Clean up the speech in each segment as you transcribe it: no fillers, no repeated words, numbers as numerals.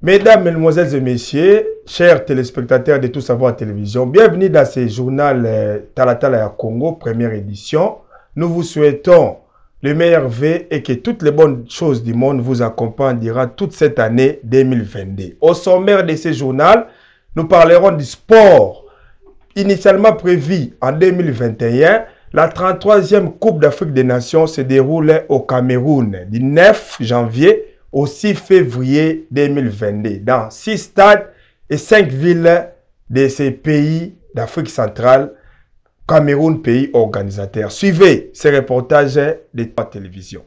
Mesdames, Mesdemoiselles et Messieurs, chers téléspectateurs de Tout Savoir Télévision, bienvenue dans ce journal Talatala ya Congo, première édition. Nous vous souhaitons le meilleur vœu et que toutes les bonnes choses du monde vous accompagnent durant toute cette année 2022. Au sommaire de ce journal, nous parlerons du sport. Initialement prévu en 2021, la 33e Coupe d'Afrique des Nations se déroule au Cameroun du 9 janvier au 6 février 2022 dans 6 stades et 5 villes de ces pays d'Afrique centrale, Cameroun, pays organisateur. Suivez ces reportages de la télévision.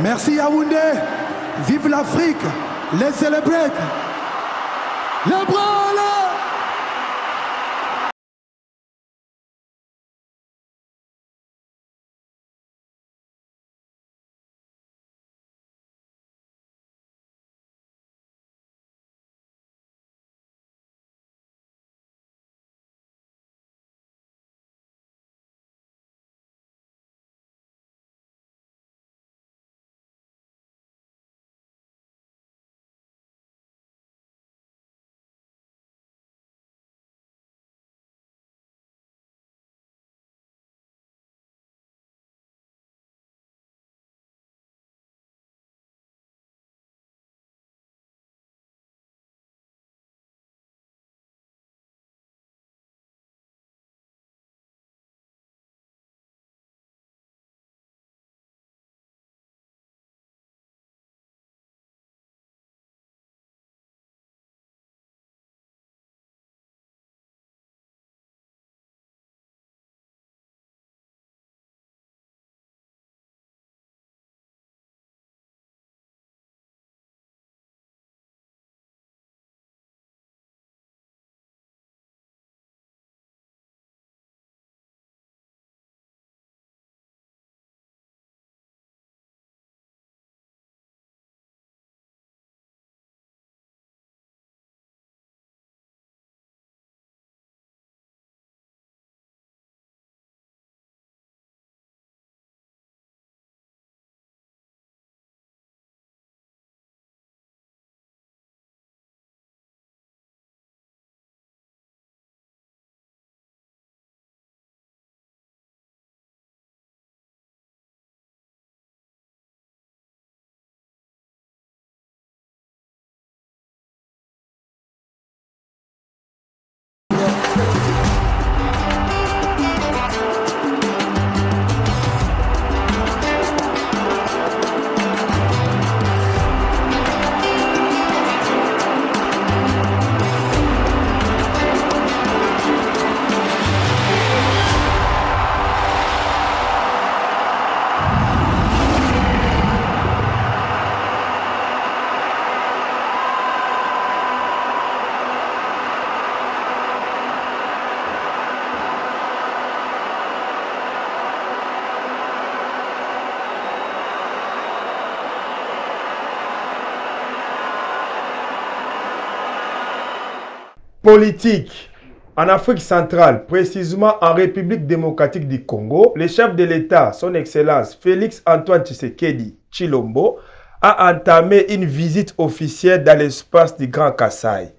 Merci Yaoundé, vive l'Afrique, les célébrer, les bras là. Politique. En Afrique centrale, précisément en République démocratique du Congo, le chef de l'État, son Excellence Félix Antoine Tshisekedi Tshilombo, a entamé une visite officielle dans l'espace du Grand Kasaï.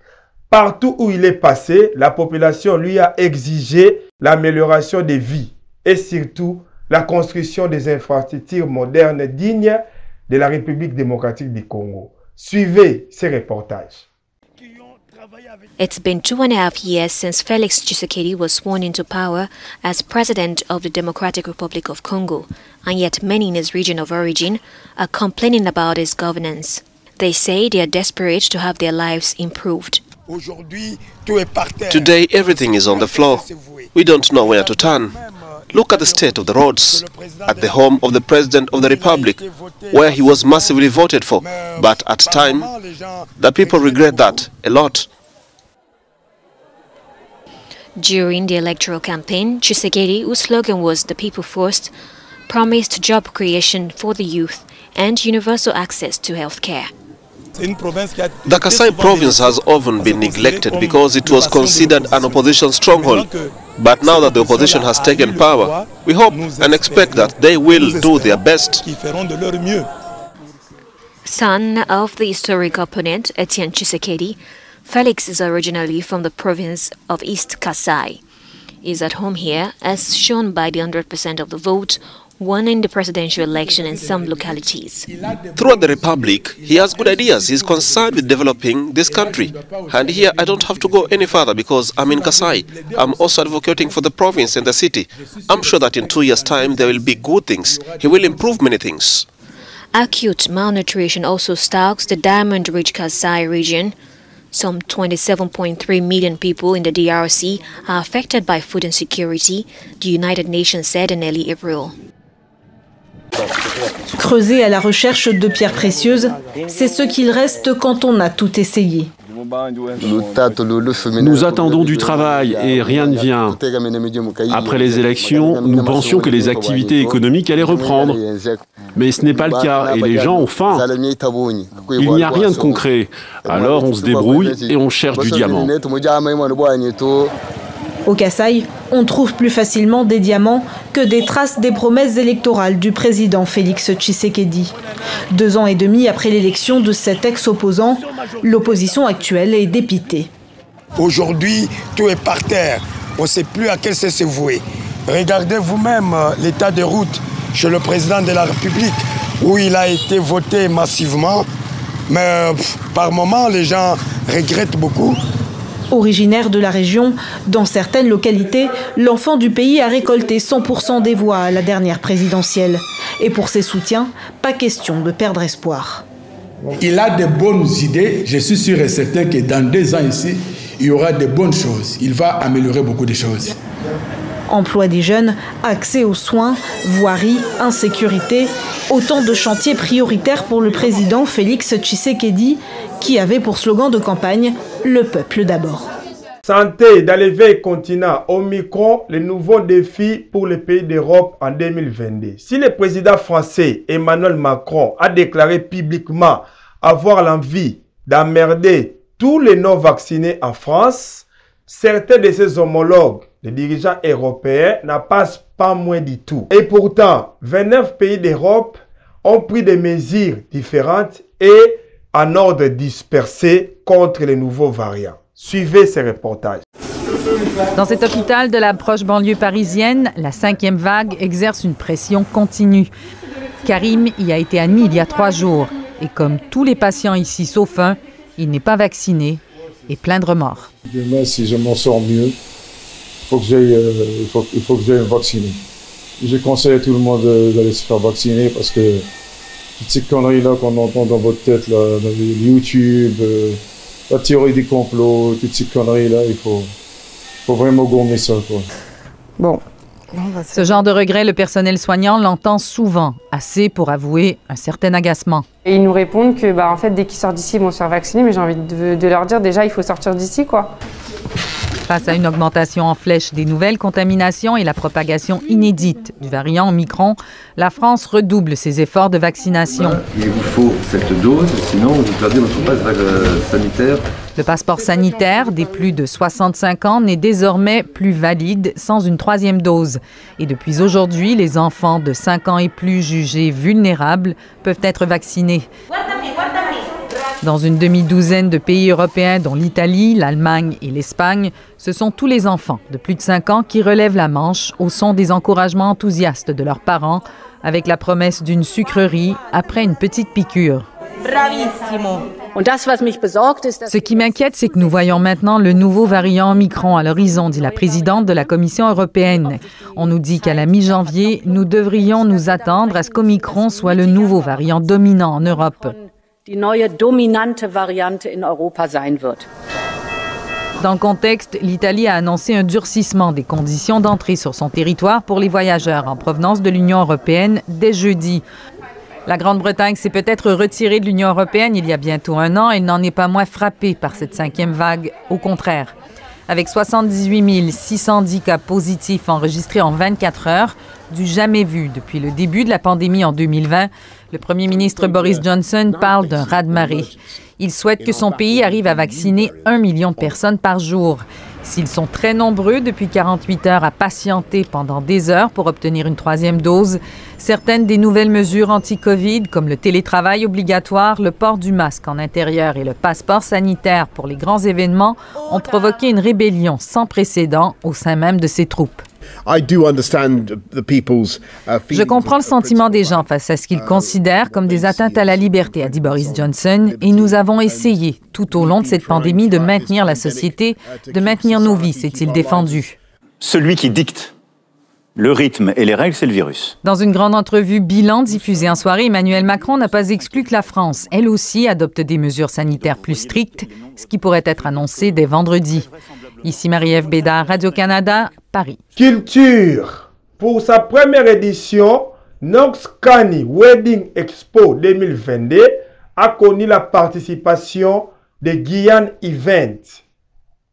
Partout où il est passé, la population lui a exigé l'amélioration des vies et surtout la construction des infrastructures modernes dignes de la République démocratique du Congo. Suivez ces reportages. It's been 2.5 years since Felix Tshisekedi was sworn into power as president of the Democratic Republic of Congo, and yet many in his region of origin are complaining about his governance. They say they are desperate to have their lives improved. Today everything is on the floor. We don't know where to turn. Look at the state of the roads, at the home of the President of the Republic, where he was massively voted for. But at time, the people regret that a lot. During the electoral campaign, Tshisekedi, whose slogan was "The People First," promised job creation for the youth and universal access to health care. The Kasai province has often been neglected because it was considered an opposition stronghold. But now that the opposition has taken power, we hope and expect that they will do their best. Son of the historic opponent, Etienne Tshisekedi, Felix is originally from the province of East Kasai. He is at home here, as shown by the 100% of the vote won in the presidential election in some localities. Throughout the Republic, he has good ideas. He is concerned with developing this country. And here I don't have to go any further because I'm in Kasai. I'm also advocating for the province and the city. I'm sure that in 2 years' time there will be good things. He will improve many things. Acute malnutrition also stalks the diamond-rich Kasai region. Some 27.3 million people in the DRC are affected by food insecurity, the United Nations said in early April. Creuser à la recherche de pierres précieuses, c'est ce qu'il reste quand on a tout essayé. Nous attendons du travail et rien ne vient. Après les élections, nous pensions que les activités économiques allaient reprendre. Mais ce n'est pas le cas et les gens ont faim. Il n'y a rien de concret. Alors on se débrouille et on cherche du diamant. Au Kasaï, on trouve plus facilement des diamants que des traces des promesses électorales du président Félix Tshisekedi. 2 ans et demi après l'élection de cet ex-opposant, l'opposition actuelle est dépitée. Aujourd'hui, tout est par terre. On ne sait plus à quel se vouer. Regardez vous-même l'état de route chez le président de la République, où il a été voté massivement. Mais par moments, les gens regrettent beaucoup. Originaire de la région, dans certaines localités, l'enfant du pays a récolté 100% des voix à la dernière présidentielle. Et pour ses soutiens, pas question de perdre espoir. Il a de bonnes idées. Je suis sûr et certain que dans 2 ans ici, il y aura de bonnes choses. Il va améliorer beaucoup de choses. Emploi des jeunes, accès aux soins, voirie, insécurité, autant de chantiers prioritaires pour le président Félix Tshisekedi, qui avait pour slogan de campagne « Le peuple d'abord ». Santé dans les veilles continents, Omicron, les nouveaux défis pour les pays d'Europe en 2022. Si le président français Emmanuel Macron a déclaré publiquement avoir l'envie d'emmerder tous les non-vaccinés en France, certains de ses homologues, les dirigeants européens, n'en passent pas moins du tout. Et pourtant, 29 pays d'Europe ont pris des mesures différentes et en ordre dispersé contre les nouveaux variants. Suivez ces reportages. Dans cet hôpital de la proche banlieue parisienne, la 5e vague exerce une pression continue. Karim y a été admis il y a 3 jours. Et comme tous les patients ici sauf un, il n'est pas vacciné et plein de remords. Demain, si je m'en sors mieux, il faut que j'aille me vacciner. Je conseille à tout le monde d'aller se faire vacciner parce que toutes ces conneries-là qu'on entend dans votre tête, là, dans YouTube, la théorie des complots, toutes ces conneries-là, il faut vraiment gommer ça, quoi. Bon. Ce genre de regret, le personnel soignant l'entend souvent, assez pour avouer un certain agacement. Et ils nous répondent que en fait, dès qu'ils sortent d'ici, ils vont se faire vacciner, mais j'ai envie de leur dire déjà, il faut sortir d'ici, quoi. Face à une augmentation en flèche des nouvelles contaminations et la propagation inédite du variant Omicron, la France redouble ses efforts de vaccination. Il vous faut cette dose, sinon vous perdez votre passe sanitaire. Le passeport sanitaire des plus de 65 ans n'est désormais plus valide sans une 3e dose. Et depuis aujourd'hui, les enfants de 5 ans et plus jugés vulnérables peuvent être vaccinés. Dans une demi-douzaine de pays européens, dont l'Italie, l'Allemagne et l'Espagne, ce sont tous les enfants de plus de 5 ans qui relèvent la manche au son des encouragements enthousiastes de leurs parents, avec la promesse d'une sucrerie après une petite piqûre. Bravissimo. Ce qui m'inquiète, c'est que nous voyons maintenant le nouveau variant Omicron à l'horizon, dit la présidente de la Commission européenne. On nous dit qu'à la mi-janvier, nous devrions nous attendre à ce qu'Omicron soit le nouveau variant dominant en Europe. Dans le contexte, l'Italie a annoncé un durcissement des conditions d'entrée sur son territoire pour les voyageurs en provenance de l'Union européenne dès jeudi. La Grande-Bretagne s'est peut-être retirée de l'Union européenne il y a bientôt 1 an et n'en est pas moins frappée par cette 5e vague. Au contraire, avec 78 610 cas positifs enregistrés en 24 heures, du jamais vu depuis le début de la pandémie en 2020, le premier ministre Boris Johnson parle d'un raz-de-marée. Il souhaite que son pays arrive à vacciner 1 million de personnes par jour. S'ils sont très nombreux depuis 48 heures à patienter pendant des heures pour obtenir une 3e dose, certaines des nouvelles mesures anti-Covid, comme le télétravail obligatoire, le port du masque en intérieur et le passeport sanitaire pour les grands événements, ont provoqué une rébellion sans précédent au sein même de ces troupes. Je comprends le sentiment des gens face à ce qu'ils considèrent comme des atteintes à la liberté, a dit Boris Johnson, et nous avons essayé tout au long de cette pandémie de maintenir la société, de maintenir nos vies, s'est-il défendu. Celui qui dicte le rythme et les règles, c'est le virus. Dans une grande entrevue bilan diffusée en soirée, Emmanuel Macron n'a pas exclu que la France, elle aussi, adopte des mesures sanitaires plus strictes, ce qui pourrait être annoncé dès vendredi. Ici Marie-Ève Bédard, Radio-Canada, Paris. Culture. Pour sa première édition, Knox Carney Wedding Expo 2022 a connu la participation de Guyane Event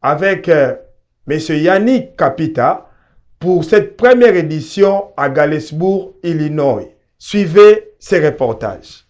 avec M. Yannick Capita pour cette première édition à Galesburg, Illinois. Suivez ces reportages.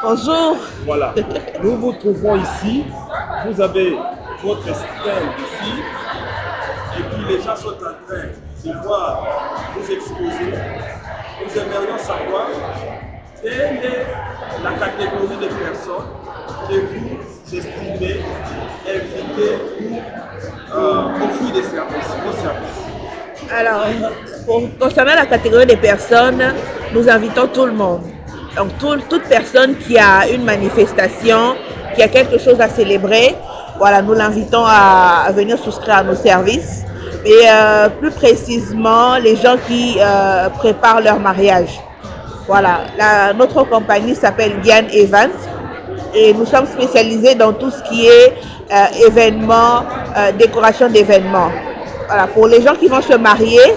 Bonjour. Voilà, nous vous trouvons ici, vous avez votre stand ici, et puis les gens sont en train de voir vous exposer. Nous aimerions savoir quelle est la catégorie de personnes que vous estimez invitées pour offrir des services, vos services. Alors, concernant la catégorie des personnes, nous invitons tout le monde. Donc toute personne qui a une manifestation, qui a quelque chose à célébrer, Voilà, nous l'invitons à venir souscrire à nos services. Et plus précisément, les gens qui préparent leur mariage. Voilà, notre compagnie s'appelle Gyan Event et nous sommes spécialisés dans tout ce qui est événements, décoration d'événements. Voilà, pour les gens qui vont se marier,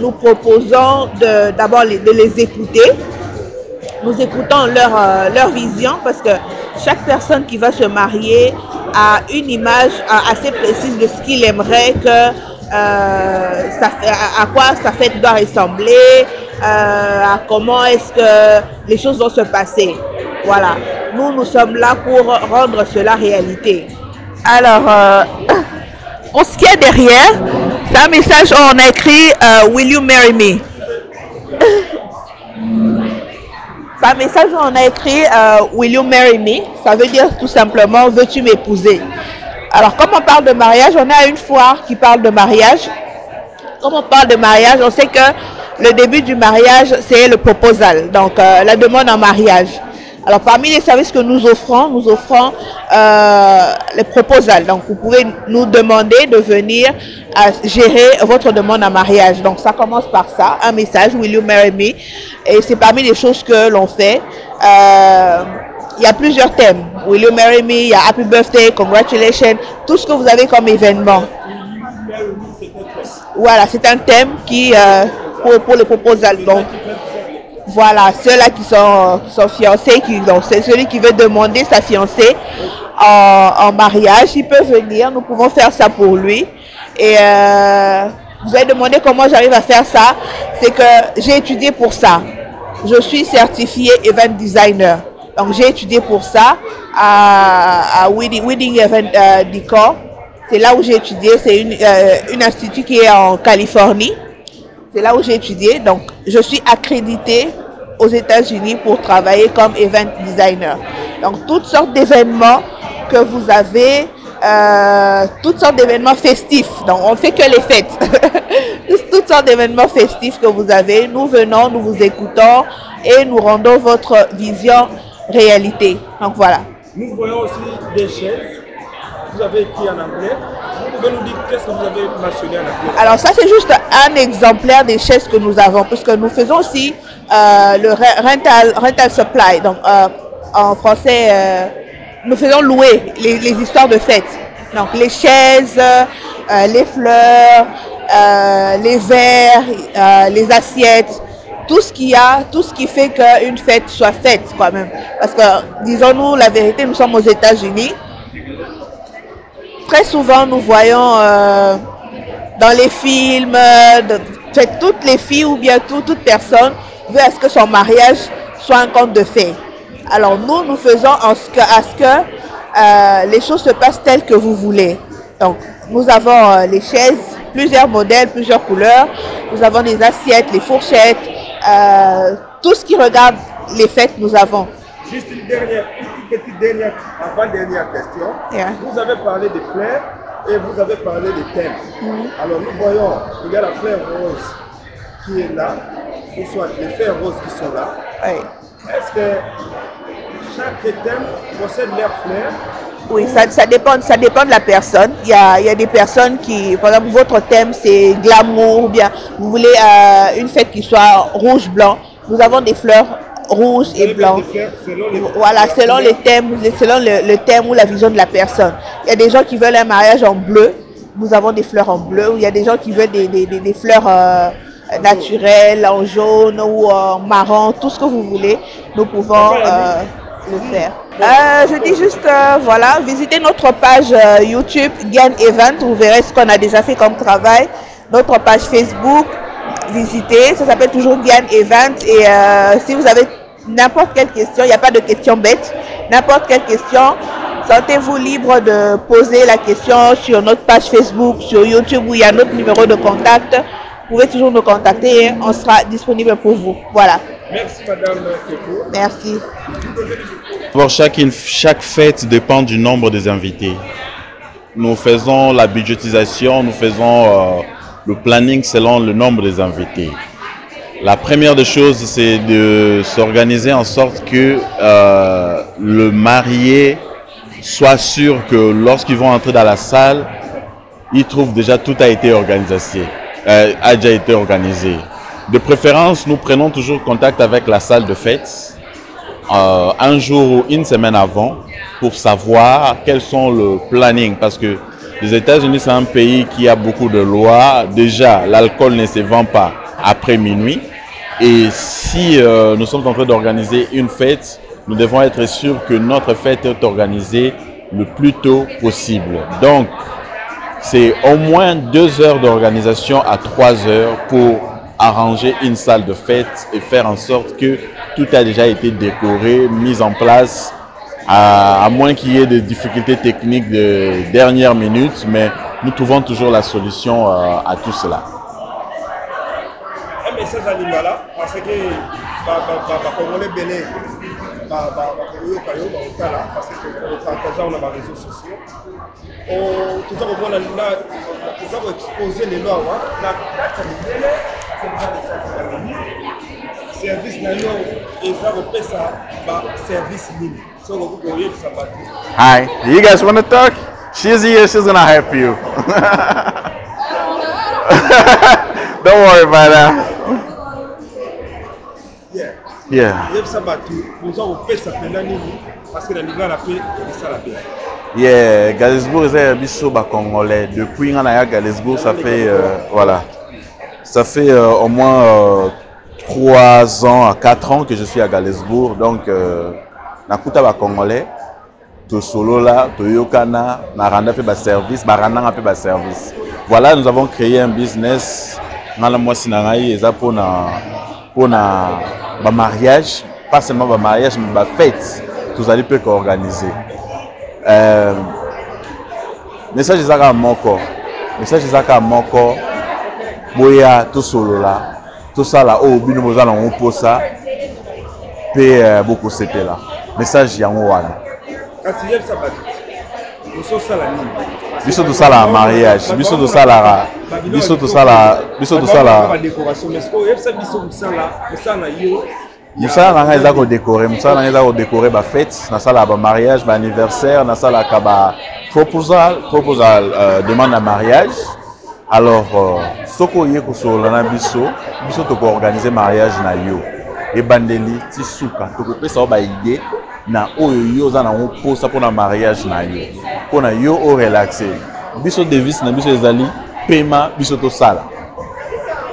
nous proposons d'abord de les écouter. Nous écoutons leur vision parce que chaque personne qui va se marier a une image assez précise de ce qu'il aimerait à quoi sa fête doit ressembler, à comment est-ce que les choses vont se passer. Voilà, nous sommes là pour rendre cela réalité. Alors, en ce qui est derrière, c'est un message où on a écrit Will you marry me? C'est un message où on a écrit Will you marry me? Ça veut dire tout simplement veux-tu m'épouser? Alors, comme on parle de mariage, on a une foire qui parle de mariage. Comme on parle de mariage, on sait que le début du mariage, c'est le proposal, donc la demande en mariage. Alors, parmi les services que nous offrons les proposals. Donc, vous pouvez nous demander de venir gérer votre demande en mariage. Donc, ça commence par ça, un message, Will you marry me? Et c'est parmi les choses que l'on fait. Il y a plusieurs thèmes. Will you marry me? Il y a Happy Birthday, Congratulations, tout ce que vous avez comme événement. Voilà, c'est un thème qui pour le proposal. Donc, voilà, ceux-là qui sont fiancés, c'est celui qui veut demander sa fiancée en mariage, il peut venir, nous pouvons faire ça pour lui. Et vous allez demander comment j'arrive à faire ça. C'est que j'ai étudié pour ça. Je suis certifiée event designer. Donc j'ai étudié pour ça à Wedding Event Decor. C'est là où j'ai étudié. C'est une institut qui est en Californie. C'est là où j'ai étudié. Donc je suis accréditée aux États-Unis pour travailler comme event designer. Donc toutes sortes d'événements que vous avez, toutes sortes d'événements festifs. Donc on ne fait que les fêtes. Toutes sortes d'événements festifs que vous avez. Nous venons, nous vous écoutons et nous rendons votre vision réalité. Donc voilà. Nous voyons aussi des chaises. Vous avez écrit en anglais. Vous pouvez nous dire qu'est-ce que vous avez mentionné en anglais? Alors ça c'est juste un exemplaire des chaises que nous avons, puisque nous faisons aussi le rental supply. Donc en français, nous faisons louer les histoires de fêtes. Donc les chaises, les fleurs, les verres, les assiettes. Tout ce qui fait qu'une fête soit faite quand même. Parce que, disons-nous la vérité, nous sommes aux États-Unis. Très souvent, nous voyons dans les films, toutes les filles ou bien toute personne veut à ce que son mariage soit un conte de fées. Alors nous faisons à ce que les choses se passent telles que vous voulez. Donc, nous avons les chaises, plusieurs modèles, plusieurs couleurs. Nous avons les assiettes, les fourchettes. Tout ce qui regarde les fêtes, nous avons. Juste une petite dernière, avant-dernière question. Yeah. Vous avez parlé des fleurs et vous avez parlé des thèmes. Alors nous voyons, il y a la fleur rose qui est là, ou soit les fleurs roses qui sont là. Oui. Est-ce que chaque thème possède leurs fleurs? Oui, ça dépend de la personne. Il y a des personnes qui, par exemple, votre thème c'est glamour, ou bien vous voulez une fête qui soit rouge-blanc. Nous avons des fleurs rouges et blancs. Voilà, selon les thèmes, selon le thème ou la vision de la personne. Il y a des gens qui veulent un mariage en bleu. Nous avons des fleurs en bleu. Il y a des gens qui veulent des fleurs naturelles, en jaune ou en marron, tout ce que vous voulez. Nous pouvons le faire. Je dis juste, voilà, visitez notre page YouTube Gyan Event, vous verrez ce qu'on a déjà fait comme travail. Notre page Facebook, visitez, ça s'appelle toujours Gyan Event. Et si vous avez n'importe quelle question, il n'y a pas de question bête, n'importe quelle question, sentez-vous libre de poser la question sur notre page Facebook, sur YouTube où il y a notre numéro de contact. Vous pouvez toujours nous contacter et on sera disponible pour vous. Voilà. Merci Madame Kekou. Merci. Pour chaque fête dépend du nombre des invités. Nous faisons la budgétisation, nous faisons le planning selon le nombre des invités. La première des choses, c'est de s'organiser en sorte que le marié soient sûrs que lorsqu'ils vont entrer dans la salle, ils trouvent déjà tout a été organisé, a déjà été organisé. De préférence, nous prenons toujours contact avec la salle de fête un jour ou une semaine avant pour savoir quels sont le planning. Parce que les États-Unis, c'est un pays qui a beaucoup de lois. Déjà, l'alcool ne se vend pas après minuit. Et si nous sommes en train d'organiser une fête, nous devons être sûrs que notre fête est organisée le plus tôt possible. Donc, c'est au moins 2 heures d'organisation à 3 heures pour arranger une salle de fête et faire en sorte que tout a déjà été décoré, mis en place, à moins qu'il y ait des difficultés techniques de dernière minute, mais nous trouvons toujours la solution à tout cela. Un message à Lingala, parce que Congolais Bénin, parce que on a les réseaux sociaux. Tout ça, on a exposé les lois. Service nayo eza kopesa ba service nini so ngokukoye sabati. Hi, you guys want to talk? She's here, she's gonna help you. Don't worry about that. Yeah. Yeb sabati bozo kopesa pena nini parce que na lingala pe esala pe. Yeah, Galesbourg est biso ba congolais depuis ngana ya Galesbourg ça fait voilà. Ça fait au moins 3 ans à 4 ans que je suis à Galesbourg. Donc, nakuta ba congolais, to solo là, to yokana, na randa fait ba service, ba randa fait ba service. Voilà, nous avons créé un business. Dans la mois sinangai, eza pour na ba mariage, pas seulement ba mariage, mais ba fête. Tous allez peut organiser. Message ezaka moko. Message ezaka moko. Boya tout solo là. Tout ça là, oh, bino bozala on posa, pe beaucoup c'était là. Message yango wana. Kasi yeb sabati. Biso sala nini? Biso tout ça là mariage, biso tout ça là, biso tout ça là, biso tout ça là. Décoration, mais ko yeb sa biso musala, musala yo. Musala nga eza ko décorer, musala nga eza ko décorer ba fête, na sala ba mariage, ba anniversaire, na sala ka ba proposal demande à mariage. Alors, soko yeko solo na biso to ko organiser mariage na yo. E bandeli ti suka to ko pesa ba idée na oyo yo za na posa pour na mariage na yo. Pour na yo o relaxer. Biso devise na biso ezali paiement biso to sala.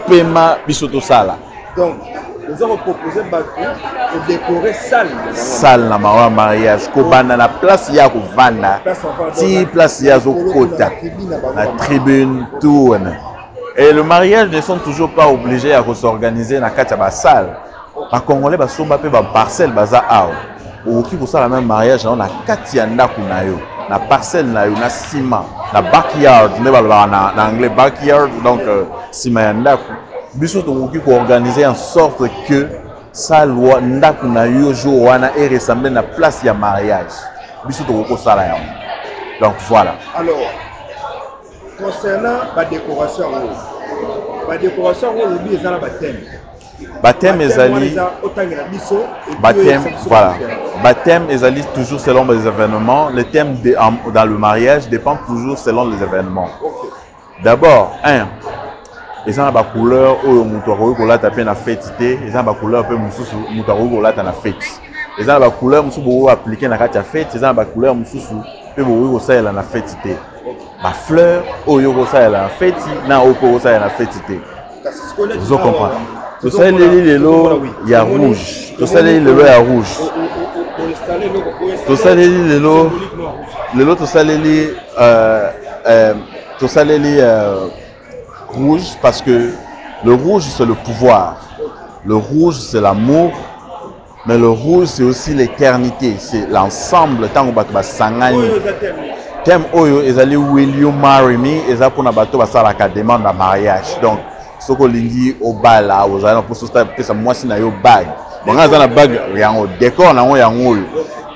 Paiement biso to sala. Donc, nous avons proposé de décorer salle. Salle na mawa mariage ko banda na place ya ko vanda. Ti place ya zo kota. La tribune tourne. Et le mariage ne sont toujours pas obligés à s'organiser dans la salle. Les Congolais sont pas dans parcelle baza ao. Ou qui pour ça la même mariage dans la katianda kunayo, na parcelle na yo na ciment, na backyard, ne balba en anglais backyard donc ciment yanda. Biso to qui pour organiser en sorte que ça loi ndaku na yo jour wana et ressembler na place ya mariage. Biso to ko sala ya. Donc voilà. Alors concernant la décoration, le lieu est dans le baptême. Baptême ezali. Baptême, voilà. Baptême ezali toujours selon les événements. Le thème dans le mariage dépend toujours selon les événements. D'abord, ils ont la couleur où on a tapé la fête. Ils ont la couleur peu on a fête. Ils ont la couleur où appliquer la fête. Ils ont la couleur peu on a la fête. Ma fleur, oyo kosa la fête, na oko kosa la fête. Vous comprenez? Tout ça les lots, il y a rouge. Tout ça les lots, il y a rouge. Tout ça les lots, tout ça les rouge parce que le rouge c'est le pouvoir, le rouge c'est l'amour, mais le rouge c'est aussi l'éternité, c'est l'ensemble tant que va sangani. Thème oyo ezali will you marry me eza pona bato basala ka demande de mariage. Donc soko lingi obala ozala pour ça moi si na yo bag bonga za na bag yango décor nango yango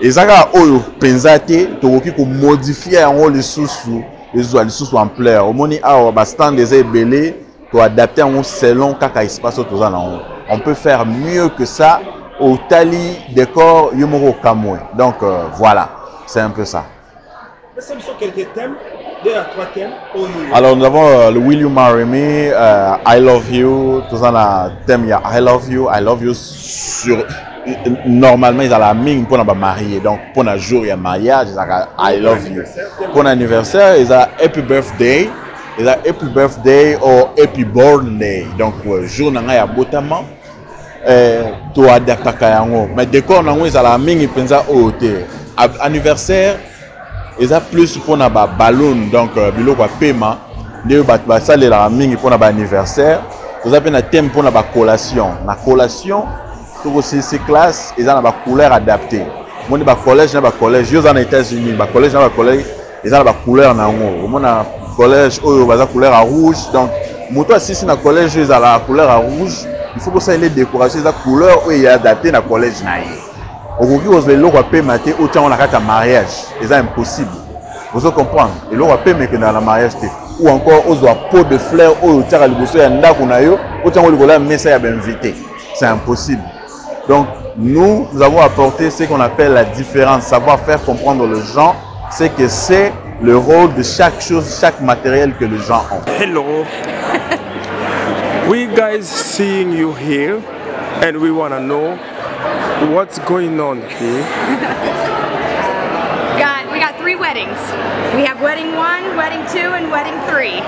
ezaka oyo penzate tokoki ko modifier yango lisusu ezwa lisusu ampleur omoni awa ba stand des ebele to adapter yango selon kaka espace toza nango. On peut faire mieux que ça au tali décor yomoko kamwe. Donc voilà, c'est un peu ça. ce sont quelques thèmes, 2 à 3 thèmes. Alors nous avons le Will You Marry Me, I Love You, tout ça là, thème il y a I Love You sur normalement ils ont la mine pour nous marier, donc pour un jour il y a mariage, ils ont I Love You. Pour l'anniversaire ils ont Happy Birthday, ils ont Happy Birthday ou Happy Born Day, donc jour n'a ya botamment toi d'akakayango, mais décor n'a ils ont la mine ils pensent au hôtel. Anniversaire ils ont plus pour na ba ballon, donc biloko paiement de ba ça les la mine pour na ba anniversaire. Ils ont un thème pour na ba collation, na collation tout aussi ces classes ils ont la couleur adaptée. Mon ba collège na ba collège aux États-Unis, ba collège na ba collège ils ont la couleur na ngo. Mon na collège oyo ba couleur à rouge, donc moto si na collège ils ont la couleur à rouge, il faut que ça les décorations la couleur où il est adapté na collège na ye. Aujourd'hui, vous avez l'eau à payer maté autant on a un mariage, c'est impossible. Vous comprenez? Et l'eau à payer mais que dans la mariage ou encore aux pot de fleurs ou au tir à l'ibousso et un qu'on a eu autant on le mais ça y a invité. C'est impossible. Donc nous avons apporté ce qu'on appelle la différence, savoir faire comprendre les gens, c'est que c'est le rôle de chaque chose, chaque matériel que les gens ont. Hello, we guys seeing you here, and we want to know what's going on here. We got 3 weddings. We have wedding 1, wedding 2, and wedding 3.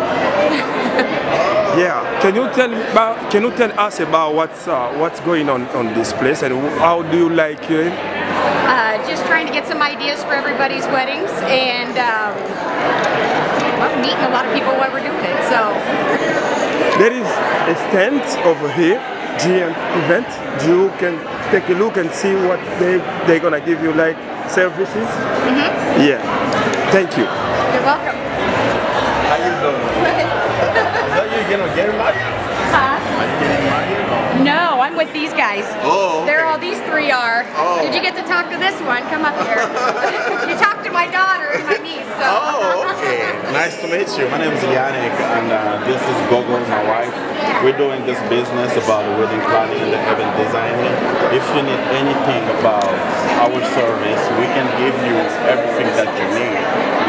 Yeah, can you tell us about what's going on this place and how do you like it? Just trying to get some ideas for everybody's weddings and meeting a lot of people while we're doing it. So there is a stand over here, GM event. You can take a look and see what they're gonna give you like services. Yeah, thank you. You're welcome. How you doing? Is that you gonna get married? Huh? Are you getting married? No, I'm with these guys. Oh, okay. They're all these 3 are. Oh. Did you get to talk to this one? Come up here. You talked to my daughter and my niece. So. Oh, okay. Nice to meet you. My name is Yannick and this is Gogo, my wife. We're doing this business about the wedding planning and the event designing. If you need anything about our service, we can give you everything that you need.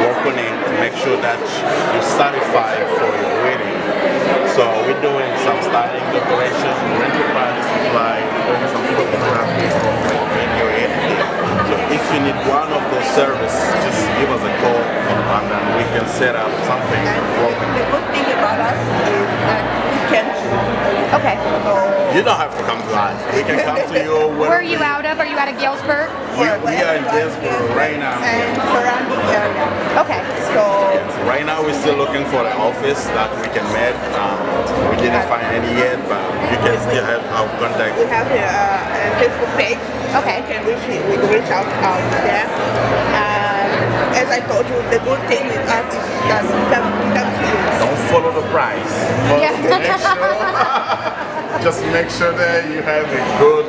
Work on it to make sure that you're satisfied for your wedding. So we're doing some styling, decoration, rental party supply, doing some photography, video editing. So if you need one of those services, just give us a call and then we can set up something. The good thing about us is that we can choose. Okay. You don't have to come to us. We can come to you. Where are you out of? Are you out of Galesburg? We are in Galesburg right now. And surrounding area. Okay. So yes, right now we're still looking for an office that we can meet. We didn't find any yet, but you can still have our contact. we have a Facebook page. Okay. We can reach out there. As I told you, the good thing with us is that we come to you. Don't follow the price. Just make sure that you have a good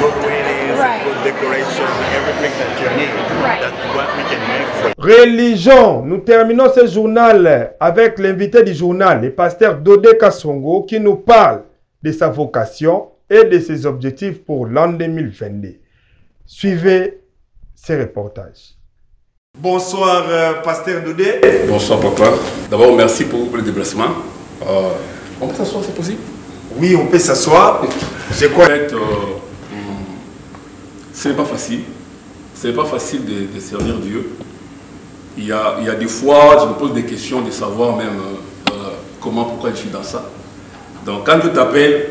weddings, right. good decoration, everything that you need. Right. That's what we can make for you. Religion. Nous terminons ce journal avec l'invité du journal, le pasteur Dodé Kassongo, qui nous parle de sa vocation et de ses objectifs pour l'an 2022. Suivez ces reportages. Bonsoir, pasteur Dodé. Bonsoir, papa. D'abord, merci pour le déplacement. On peut s'asseoir, c'est possible? Oui, on peut s'asseoir. Je crois. En fait, ce n'est pas facile. Ce n'est pas facile de servir Dieu. Il y a des fois, je me pose des questions de savoir même comment, pourquoi je suis dans ça. Donc, quand Dieu t'appelle,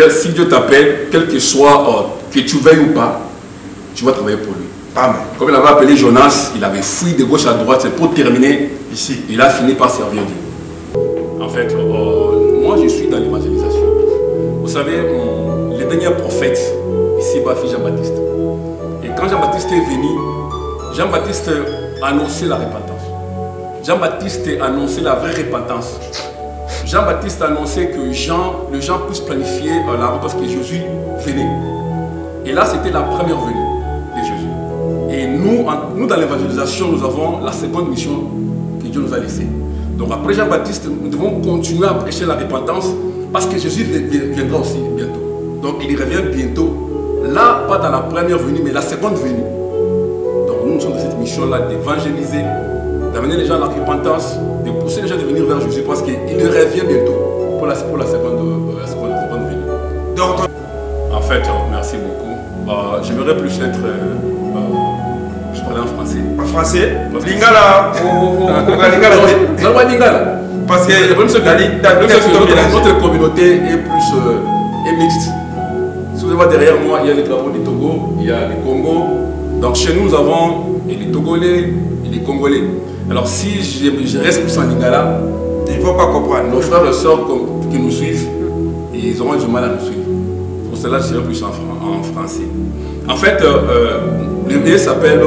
si Dieu t'appelle, quel que soit, que tu veuilles ou pas, tu vas travailler pour lui. Amen. Comme il avait appelé Jonas, il avait fui de gauche à droite, c'est pour terminer ici. Il a fini par servir Dieu. En fait, moi je suis dans l'évangélisation. Vous savez, le dernier prophète, ici, c'est Jean-Baptiste. Et quand Jean-Baptiste est venu, Jean-Baptiste a annoncé la repentance. Jean-Baptiste a annoncé la vraie repentance. Jean-Baptiste a annoncé que les gens puissent planifier la repentance que Jésus venait. Et là, c'était la première venue de Jésus. Et nous, dans l'évangélisation, nous avons la seconde mission que Dieu nous a laissée. Donc après Jean-Baptiste, nous devons continuer à prêcher la repentance parce que Jésus viendra aussi bientôt. Donc il revient bientôt. Là, pas dans la première venue, mais la seconde venue. Donc nous nous sommes dans cette mission-là d'évangéliser, d'amener les gens à la repentance, de pousser les gens à venir vers Jésus parce qu'il revient bientôt pour la seconde venue. Donc, en fait, merci beaucoup. J'aimerais plus être... je parlais en français. En français? Lingala ou Lingala? Parce que notre communauté est plus est mixte. Si vous voyez derrière moi, il y a les drapeaux du Togo, il y a le Congo. Donc chez nous, nous avons les Togolais et les Congolais. Alors si je reste plus en Lingala, il ne faut pas comprendre. Nos frères et sœurs qui nous suivent, ils auront du mal à nous suivre. Pour cela, je dirais plus en français. En fait, le billet s'appelle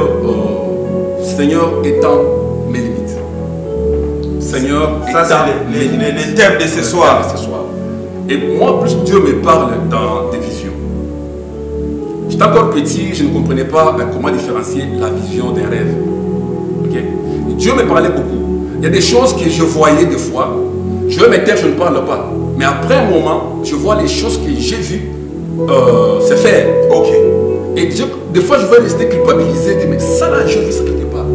Seigneur étant mes limites. Seigneur ça c'est les thèmes de ce soir. Et moi, plus Dieu me parle dans des visions. J'étais encore petit, je ne comprenais pas comment différencier la vision d'un rêve. Okay? Dieu me parlait beaucoup. Il y a des choses que je voyais des fois. Je vais me taire, je ne parle pas. Mais après un moment, je vois les choses que j'ai vues se faire. Okay. Et Dieu, des fois, je vais rester culpabilisé. Mais ça là, je vis ça quelque part.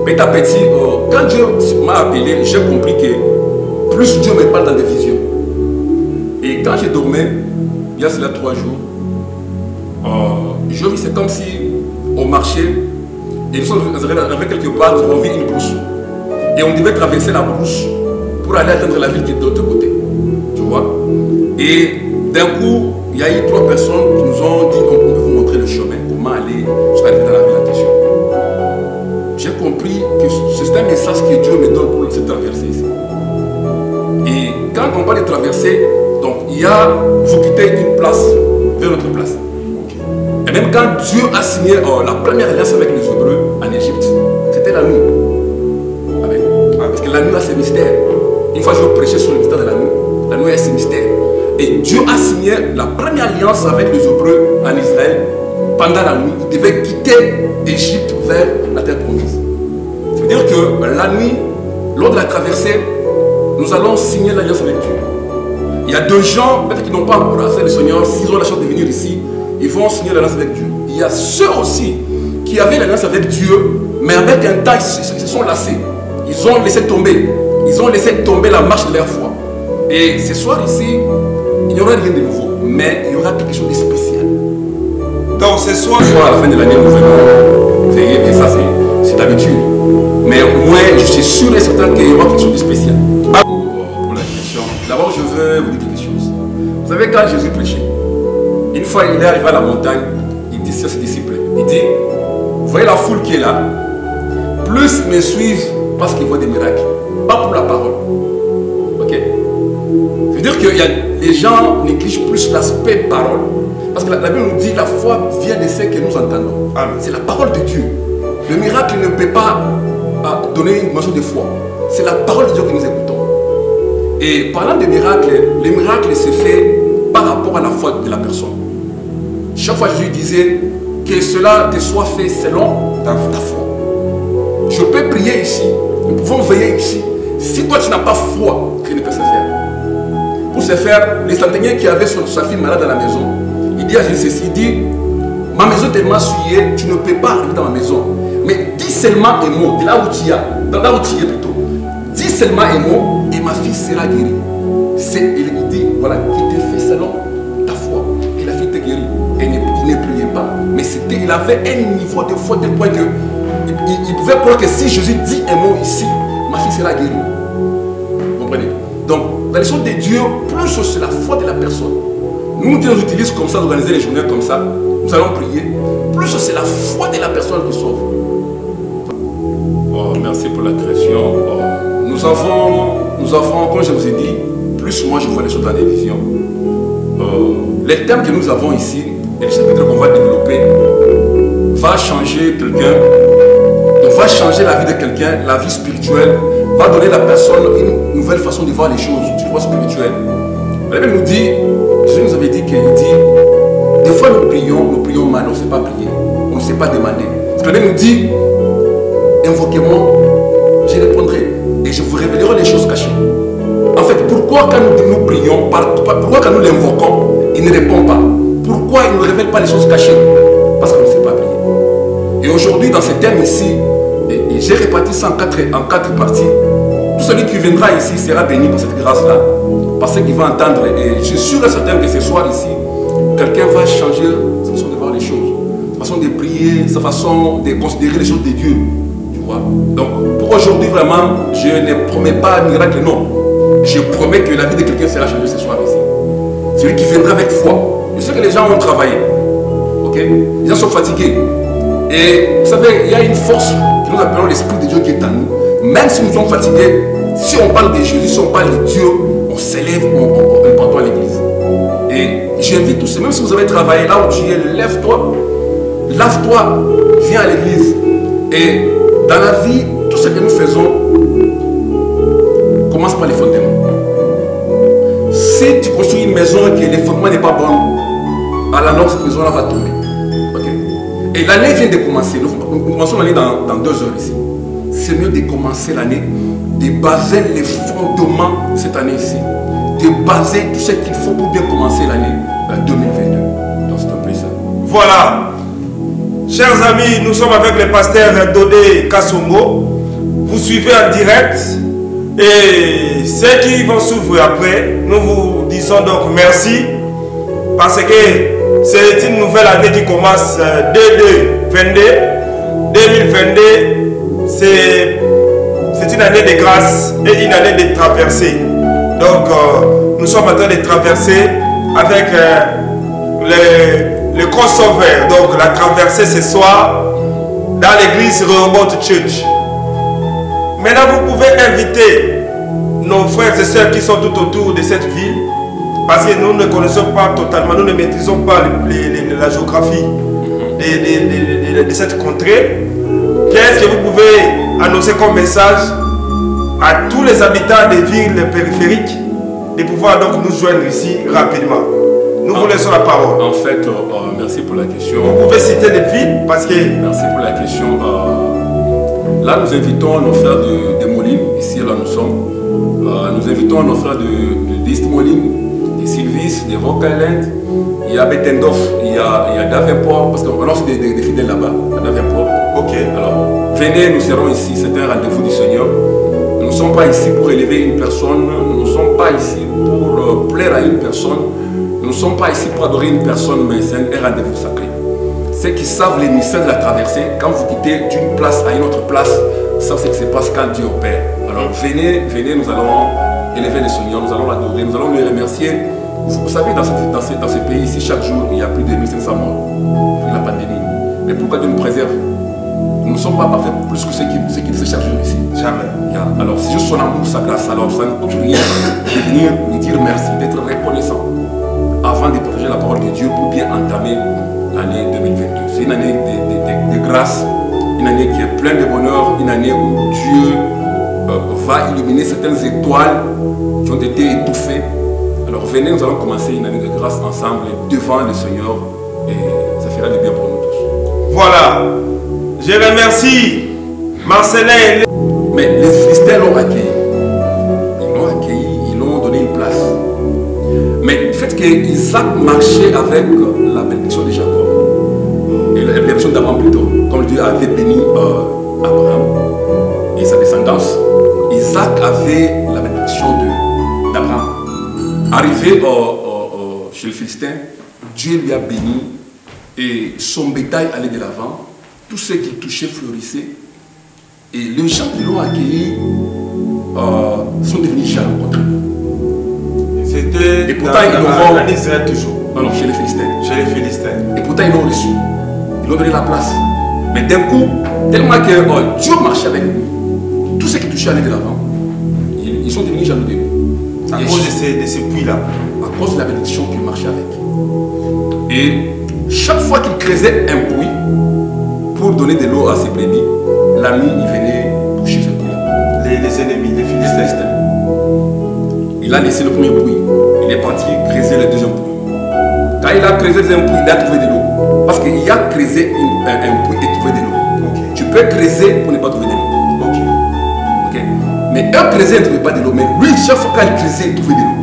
Petit à petit, quand Dieu m'a appelé, j'ai compris que plus Dieu me parle dans des visions. Et quand je dormais, il y a cela 3 jours, je vis, c'est comme si on marchait et nous sommes arrivés quelque part, on vit une brousse. Et on devait traverser la brousse pour aller atteindre la ville qui est de l'autre côté. Tu vois? Et d'un coup, il y a eu 3 personnes qui nous ont dit on peut vous montrer le chemin, comment aller jusqu'à arriver dans la ville en question. J'ai compris que c'est un message que Dieu me donne pour cette traversée ici. Et quand on parle de traverser, donc il y a, vous quittez une place vers notre place. Et même quand Dieu a signé la première alliance avec les Hébreux en Égypte, c'était la nuit. Amen. Parce que la nuit a ses mystères. Une fois je prêchais sur le mystère de la nuit a ses mystères. Et Dieu a signé la première alliance avec les Hébreux en Israël. Pendant la nuit, ils devaient quitter l'Égypte vers la terre promise. Ça veut dire que la nuit, lors de la traversée, nous allons signer l'alliance avec Dieu. Il y a 2 gens, peut-être qui n'ont pas embrassé le Seigneur, s'ils ont la chance de venir ici, ils vont signer l'alliance avec Dieu. Il y a ceux aussi qui avaient l'alliance avec Dieu, mais avec un temps, ils se sont lassés. Ils ont laissé tomber. Ils ont laissé tomber la marche de leur foi. Et ce soir ici, il n'y aura rien de nouveau, mais il y aura quelque chose de spécial. Donc ce soir, à la fin de l'année, nous venons veiller, et ça c'est d'habitude. Mais moi, je suis sûr et certain qu'il y aura quelque chose de spécial. Pour la question, d'abord je veux vous dire quelque chose. Vous savez, quand Jésus prêchait, une fois il est arrivé à la montagne, il dit à ses disciples, il dit, vous voyez la foule qui est là, plus ils me suivent parce qu'ils voient des miracles, pas pour la parole. Ok? C'est-à-dire que les gens négligent plus l'aspect parole. Parce que la Bible nous dit que la foi vient de ce que nous entendons. C'est la parole de Dieu. Le miracle ne peut pas donner une dimension de foi. C'est la parole de Dieu que nous écoutons. Et parlant des miracles, les miracles se fait par rapport à la foi de la personne. Chaque fois Jésus disait que cela te soit fait selon ta foi. Je peux prier ici, nous pouvons veiller ici. Si toi tu n'as pas foi, rien ne peut se faire. Pour ce faire, les centeniers qui avaient sa fille malade à la maison, il dit à Jésus, il dit, ma maison est tellement souillée, tu ne peux pas arriver dans ma maison. Mais dis seulement un mot, de là où tu es, là où tu es plutôt. Dis seulement un mot et ma fille sera guérie. Il dit, voilà, il te fait selon ta foi. Et la fille était guérie. Et il ne priait pas. Mais il avait un niveau de foi de point que il pouvait croire que si Jésus dit un mot ici, ma fille sera guérie. Vous comprenez? Donc, dans les choses de Dieu, plus c'est la foi de la personne. Nous, Dieu nous utilise comme ça, d'organiser les journées comme ça. Nous allons prier. Plus c'est la foi de la personne qui sauve. Oh, merci pour la création. Oh, nous avons, comme je vous ai dit, plus moi je vois les choses dans les visions. Les thèmes que nous avons ici, et les chapitres qu'on va développer, va changer quelqu'un, va changer la vie de quelqu'un, la vie spirituelle, va donner à la personne une nouvelle façon de voir les choses, une voie spirituelle. La Bible nous dit, Jésus nous avait dit qu'il dit, des fois nous prions mal, on ne sait pas prier, on ne sait pas demander. Parce que la Bible nous dit, invoquez-moi, je répondrai et je vous révélerai les choses cachées. En fait, pourquoi quand nous prions, pourquoi quand nous l'invoquons, il ne répond pas? Pourquoi il ne révèle pas les choses cachées? Parce qu'on ne sait pas prier. Et aujourd'hui, dans ce thème ici, et j'ai réparti ça en quatre parties. Tout celui qui viendra ici sera béni par cette grâce-là. Parce qu'il va entendre, et je suis sûr et certain que ce soir ici, quelqu'un va changer sa façon de voir les choses, sa façon de prier, sa façon de considérer les choses de Dieu. Tu vois? Donc, pour aujourd'hui, vraiment, je ne promets pas un miracle, non. Je promets que la vie de quelqu'un sera changée ce soir ici. Celui qui viendra avec foi. Je sais que les gens ont travaillé. Ok? Les gens sont fatigués. Et vous savez, il y a une force que nous appelons l'Esprit de Dieu qui est en nous. Même si nous sommes fatigués, si on parle de Jésus, si on parle de Dieu, on s'élève, on part à l'église. Et j'invite tous, même si vous avez travaillé là où tu es, lève-toi, lave-toi, viens à l'église. Et dans la vie, tout ce que nous faisons commence par les fondements. Si tu construis une maison et que les fondements n'est pas bon, à la longue, cette maison-là va tomber. Okay? Et l'année vient de commencer. Nous commençons l'année dans 2 heures ici. C'est mieux de commencer l'année, de baser les fondements cette année ici, de baser tout ce qu'il faut pour bien commencer l'année 2022. Donc c'est un peu ça. Voilà. Chers amis, nous sommes avec le pasteur Dodé Kassongo. Vous suivez en direct. Et ceux qui vont s'ouvrir après, nous vous disons donc merci. Parce que c'est une nouvelle année qui commence 2022. 2022, c'est une année de grâce et une année de traversée. Donc, nous sommes en train de traverser avec le crossover. Donc, la traversée ce soir dans l'église Rehoboth Church. Maintenant, vous pouvez inviter nos frères et sœurs qui sont tout autour de cette ville. Parce que nous ne connaissons pas totalement, nous ne maîtrisons pas la géographie de cette contrée. Qu'est-ce que vous pouvez annoncer comme message à tous les habitants des villes périphériques de pouvoir donc nous joindre ici rapidement? Nous vous laissons la parole. En fait, merci pour la question. Vous pouvez citer des villes parce que... Merci pour la question. Là, nous invitons nos frères de Moline, ici là nous sommes. Nous invitons nos frères d'East Moline, de Sylvis, de Rock Island. Il y a Bettendorf, il y a Davenport, parce qu'on lance des fidèles là-bas, à Davenport. Ok. Alors, venez, nous serons ici, c'est un rendez-vous du Seigneur. Nous ne sommes pas ici pour élever une personne, nous ne sommes pas ici pour plaire à une personne, nous ne sommes pas ici pour adorer une personne, mais c'est un rendez-vous sacré. Ceux qui savent les mystères de la traversée, quand vous quittez d'une place à une autre place, savent ce qui se passe quand Dieu opère. Alors venez, nous allons élever le Seigneur, nous allons l'adorer, nous allons le remercier. Vous savez, dans ce pays ici, chaque jour, il y a plus de 1500 morts depuis la pandémie. Mais pourquoi Dieu nous préserve? Nous ne sommes pas parfaits plus que ceux qui le font chaque jour ici. Jamais. Alors, c'est juste son amour, sa grâce. Alors, ça ne coûte rien de venir lui dire merci, d'être reconnaissant avant de protéger la parole de Dieu pour bien entamer l'année 2022. C'est une année de grâce, une année qui est pleine de bonheur, une année où Dieu va illuminer certaines étoiles qui ont été étouffées. Alors venez, nous allons commencer une année de grâce ensemble devant le Seigneur et ça fera du bien pour nous tous. Voilà. Je remercie Marcelin. Mais les Philistins l'ont accueilli. Ils l'ont accueilli, ils l'ont donné une place. Mais le fait qu'Isaac marchait avec la bénédiction de Jacob, et la bénédiction d'Abraham plutôt, comme Dieu avait béni Abraham et sa descendance, Isaac avait la bénédiction d'Abraham. Arrivé chez le Philistin, Dieu lui a béni et son bétail allait de l'avant. Tout ce qu'il touchait fleurissait. Et les gens qui l'ont accueilli sont devenus jaloux contre lui. C'était en Israël toujours. Non, chez les Philistins. Chez les Philistins. Et pourtant ils l'ont reçu. Ils l'ont donné la place. Mais d'un coup, tellement que Dieu marchait avec lui, tout ce qui touchait allait de l'avant. Ils sont devenus jaloux de lui. À cause de ces puits-là. À cause de la bénédiction qu'il marchait avec. Et chaque fois qu'il creusait un puits pour donner de l'eau à ses brebis, la nuit, il venait toucher ce puits-là. Les ennemis, les Philistins. Il a laissé le premier puits. Il est parti creuser le deuxième puits. Quand il a creusé le deuxième puits, il a trouvé de l'eau. Parce qu'il y a creusé un puits et trouvé de l'eau. Okay. Tu peux creuser pour ne pas trouver de l'eau. Okay. Mais eux creusaient et ne trouvaient pas de l'eau. Mais lui, chaque fois qu'il creusait, il trouvait de l'eau.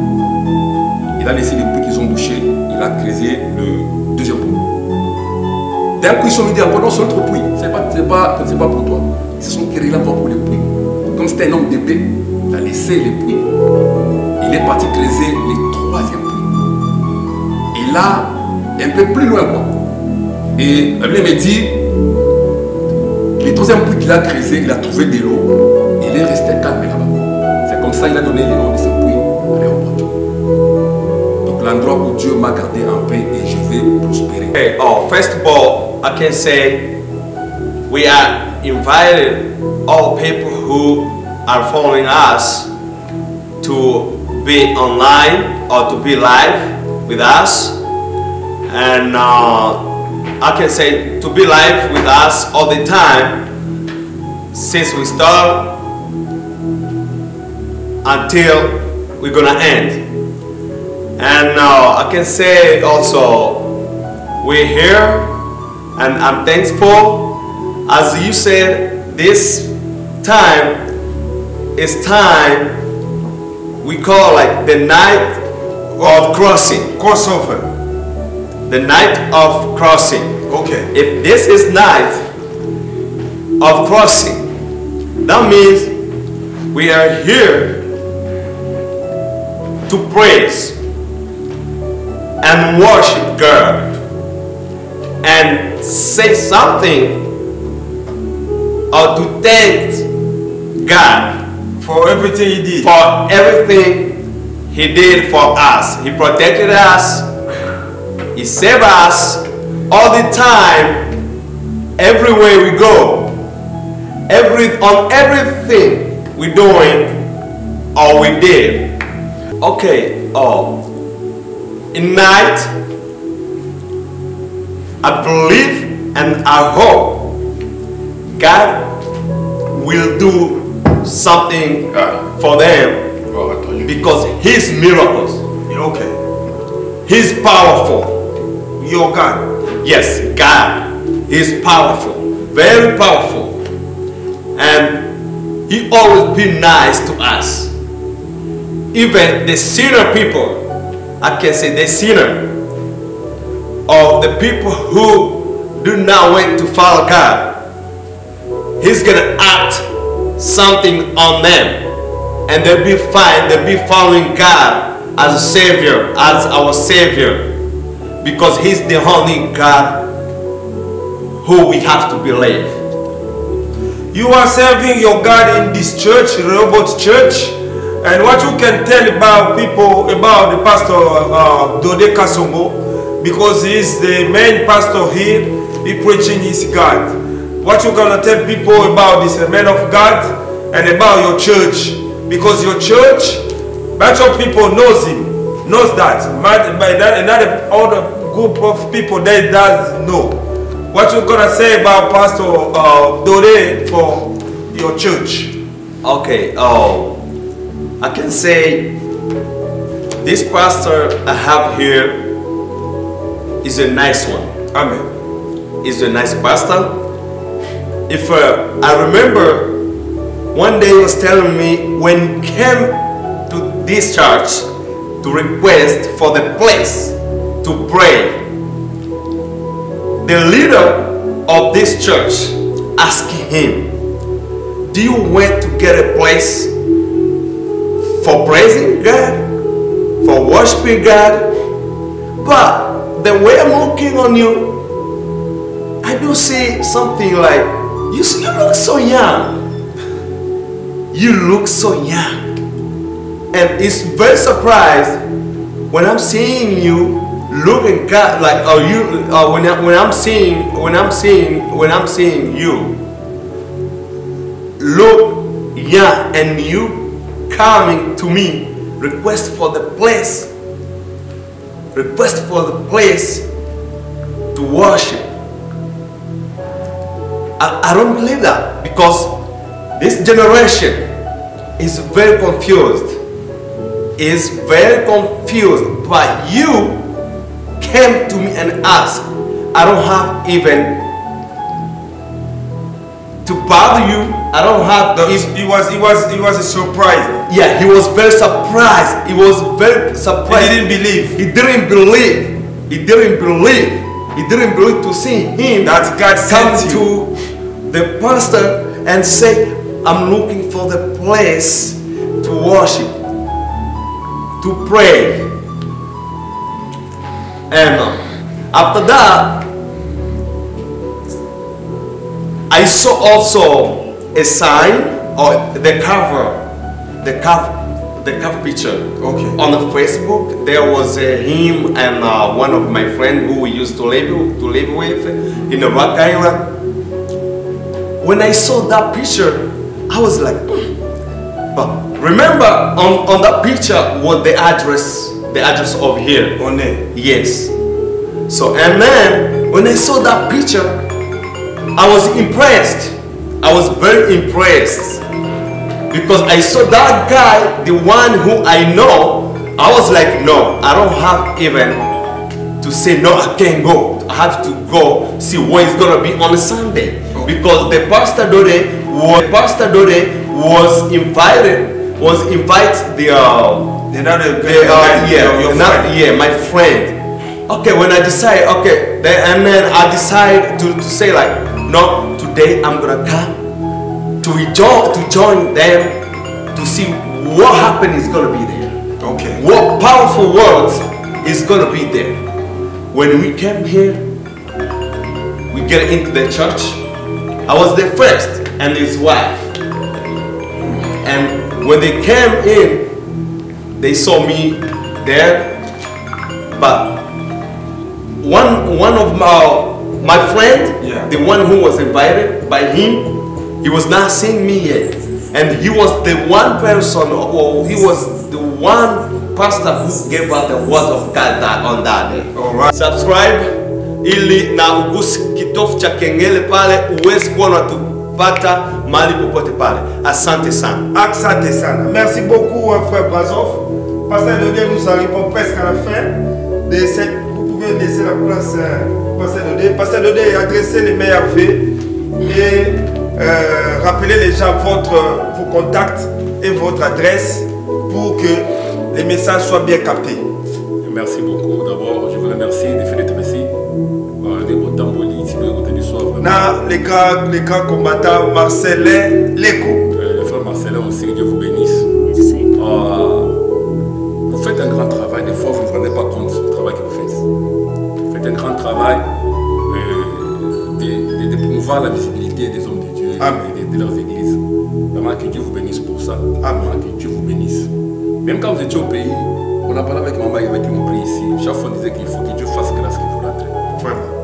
Il a laissé les puits qu'ils ont bouchés. Il a creusé le deuxième puits. D'un coup, ils sont mis en pendant sur notre puits. C'est pas pour toi. Ils se sont querellés là-bas pour les puits. Comme c'était un homme d'épée, il a laissé les puits. Il est parti creuser les 3e puits. Et là, un peu plus loin, quoi. Et la Bible me dit, les 3e puits qu'il a creusé, il a trouvé de l'eau. Il est resté calme là-bas. C'est comme ça qu'il a donné le nom de ce puits, Rehoboth. Donc l'endroit où Dieu m'a gardé en paix et je vais prospérer. Okay. Oh, first of all, I can say we are invited all people who are following us to be online or to be live with us. And I can say to be live with us all the time since we start until we're gonna end. And I can say also we're here and I'm thankful. As you said, this time is time we call like the night of crossing. Crossover. The night of crossing. Okay. If this is night of crossing, that means we are here to praise and worship God and say something or to thank God for everything He did. For everything He did for us. He protected us. He saved us all the time, everywhere we go. On everything we're doing or we did. Okay, in night, I believe and I hope God will do something for them because His miracles. Okay. He's powerful. Your God. Yes, God is powerful, very powerful. And He always been nice to us. Even the sinner people, I can say the sinner, or the people who do not want to follow God, He's gonna act something on them and they'll be fine, they'll be following God as a Savior, as our Savior, because He's the only God who we have to believe. You are serving your God in this church, Rehoboth Church, and what you can tell about people, about the pastor Dode Kasongo, because he's the main pastor here, he preaching his God. What you gonna tell people about this man of God and about your church, because your church, bunch of people knows him, knows that, but another other group of people that does know. What you gonna say about Pastor Dode for your church? Okay, I can say this pastor I have here is a nice one. Amen. He's a nice pastor. If I remember one day he was telling me when he came to this church to request for the place to pray, the leader of this church asked him, do you want to get a place for praising God, for worshiping God? But the way I'm looking on you, I do see something like, you look so young. You look so young. And it's very surprised when I'm seeing you looking God like, when I'm seeing you look young and you coming to me request for the place to worship. I don't believe that, because this generation is very confused. But you came to me and asked. I don't have even to bother you. I don't have. He was a surprise. Yeah, he was very surprised. He was very surprised. He didn't believe. He didn't believe. He didn't believe. He didn't believe to see him that God come sent to the pastor and say, I'm looking for the place to worship, to pray. And after that, I saw also a sign or the cover picture. Okay. On the Facebook, there was him and one of my friends who we used to live with in the Rock Island. When I saw that picture, I was like, but remember on that picture was the address of here. On it? Yes. So, and then when I saw that picture, I was impressed. I was very impressed. Because I saw that guy, the one who I know, I was like, no, I don't have even to say, no, I can't go. I have to go see what is going to be on a Sunday. Because the Pastor Dode was invited my friend. Okay, when I decide, okay, and then I decide to say like, no, today I'm going to come to join them to see what happened is going to be there. Okay. What powerful words is going to be there. When we came here, we get into the church. I was the first and his wife. And when they came in, they saw me there. But one of my friend, the one who was invited by him, he was not seeing me yet. And he was the one person, or he was the one pastor who gave us the word of God on that day. Alright. Subscribe ili na ugusi kitofu cha kengele pale uwezi kuwa unatupata mahali popote pale. Asante sana. Asante sana. Merci beaucoup, frère Brazov. Pasteur Dode, nous arrivons presque à la fin de cette. Vous pouvez laisser la place, Pasteur Dode. Pasteur Dode, adressez les meilleurs vœux et rappelez les gens vos contacts et votre adresse pour que les messages soient bien captés. Merci beaucoup. D'abord, je vous remercie de faire d'être ici. Les grands combattants Marcelin Leko. Le frère Marcelin aussi, que Dieu vous bénisse. Vous faites un grand travail. Des fois, vous ne vous rendez pas compte du travail que vous faites. Vous faites un grand travail de promouvoir la visibilité des hommes de Dieu et de leurs églises. Vraiment que Dieu vous bénisse pour ça. Vraiment que Dieu vous bénisse. Même quand vous étiez au pays, on a parlé avec maman et avec mon prix ici. Chaque fois on disait qu'il faut que Dieu fasse grâce qu'il faut rentrer.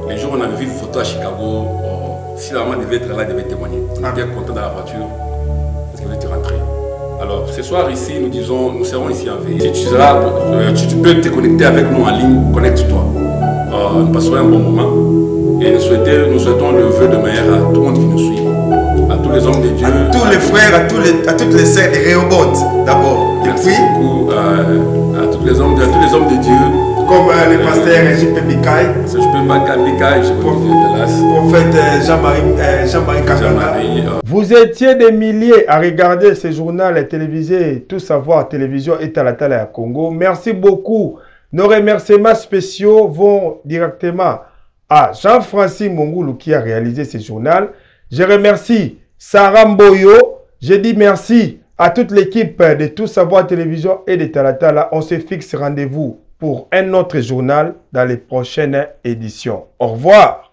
Les jours on avait vu une photo à Chicago. Si la maman devait être là, elle devait témoigner. On est bien content dans la voiture parce qu'elle était rentrée. Alors ce soir ici, nous serons ici en veille. Si tu seras, tu peux te connecter avec nous en ligne, connecte-toi. Nous passerons un bon moment. Et nous souhaitons le vœu de meilleur à tout le monde qui nous suit, à tous les hommes de Dieu, à tous les frères, à toutes les sœurs de Rehoboth d'abord. Merci beaucoup à tous les hommes de Dieu, comme le pasteur J.P. Bikaï, prophète Jean-Marie Kagana. Vous étiez des milliers à regarder ce journal télévisé Tout Savoir Télévision et Talatala à Congo. Merci beaucoup. Nos remerciements spéciaux vont directement à Jean-Francis Mongoulou qui a réalisé ce journal. Je remercie Sarah Mboyo. Je dis merci à toute l'équipe de Tout Savoir Télévision et de Talatala. On se fixe rendez-vous pour un autre journal dans les prochaines éditions. Au revoir.